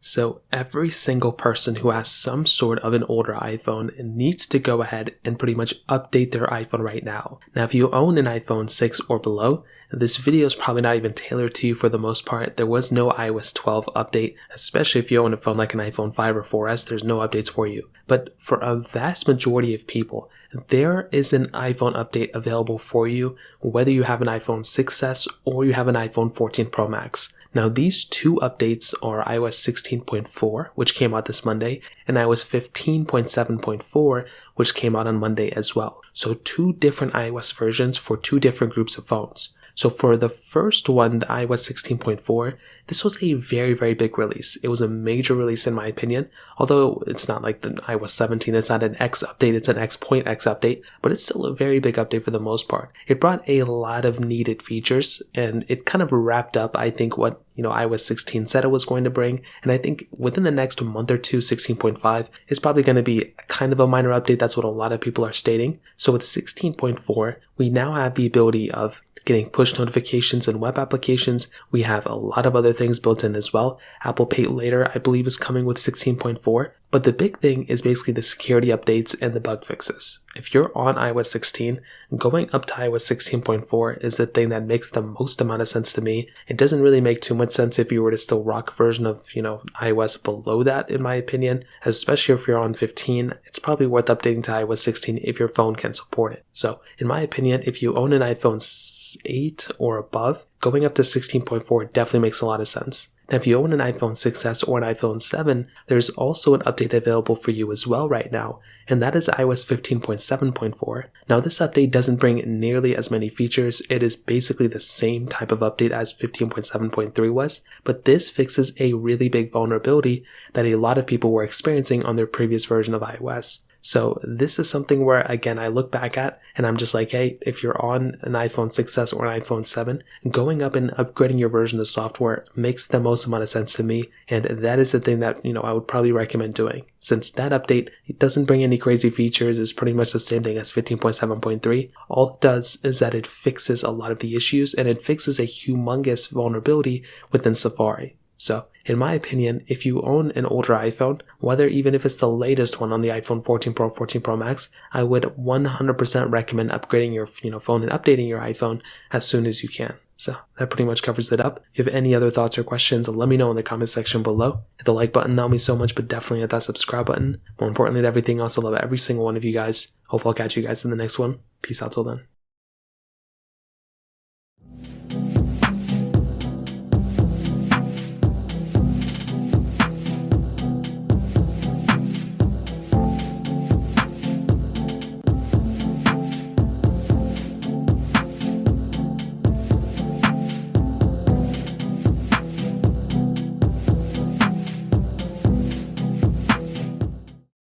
So every single person who has some sort of an older iPhone needs to go ahead and pretty much update their iPhone right now. Now, if you own an iPhone 6 or below, this video is probably not even tailored to you for the most part. There was no iOS 12 update, especially if you own a phone like an iPhone 5 or 4S, there's no updates for you. But for a vast majority of people, there is an iPhone update available for you, whether you have an iPhone 6S or you have an iPhone 14 Pro Max. Now, these two updates are iOS 16.4, which came out this Monday, and iOS 15.7.4, which came out on Monday as well. So two different iOS versions for two different groups of phones. So for the first one, the iOS 16.4, this was a very, very big release. It was a major release in my opinion, although it's not like the iOS 17, it's not an X update, it's an X.X update, but it's still a very big update for the most part. It brought a lot of needed features, and it kind of wrapped up, I think, what iOS 16 said it was going to bring, and I think within the next month or two, 16.5 is probably going to be kind of a minor update. That's what a lot of people are stating. So with 16.4, we now have the ability of getting push notifications and web applications. We have a lot of other things built in as well. Apple Pay Later, I believe, is coming with 16.4. But the big thing is basically the security updates and the bug fixes. If you're on iOS 16, going up to iOS 16.4 is the thing that makes the most amount of sense to me. It doesn't really make too much sense if you were to still rock a version of, iOS below that, in my opinion. Especially if you're on 15, it's probably worth updating to iOS 16 if your phone can support it. So, in my opinion, if you own an iPhone 8 or above, going up to 16.4 definitely makes a lot of sense. Now, if you own an iPhone 6S or an iPhone 7, there's also an update available for you as well right now, and that is iOS 15.7.4. Now, this update doesn't bring nearly as many features. It is basically the same type of update as 15.7.3 was, but this fixes a really big vulnerability that a lot of people were experiencing on their previous version of iOS. So this is something where, again, I look back at and I'm just like, hey, if you're on an iPhone 6S or an iPhone 7, going up and upgrading your version of software makes the most amount of sense to me. And that is the thing that, I would probably recommend doing. Since that update, it doesn't bring any crazy features, it's pretty much the same thing as 15.7.3. All it does is that it fixes a lot of the issues and it fixes a humongous vulnerability within Safari. So, in my opinion, if you own an older iPhone, even if it's the latest one on the iPhone 14 Pro, 14 Pro Max, I would 100% recommend upgrading your phone and updating your iPhone as soon as you can. So that pretty much covers it up. If you have any other thoughts or questions, let me know in the comment section below. Hit the like button, that would mean so much, but definitely hit that subscribe button. More importantly than everything else, I love every single one of you guys. Hope I'll catch you guys in the next one. Peace out till then.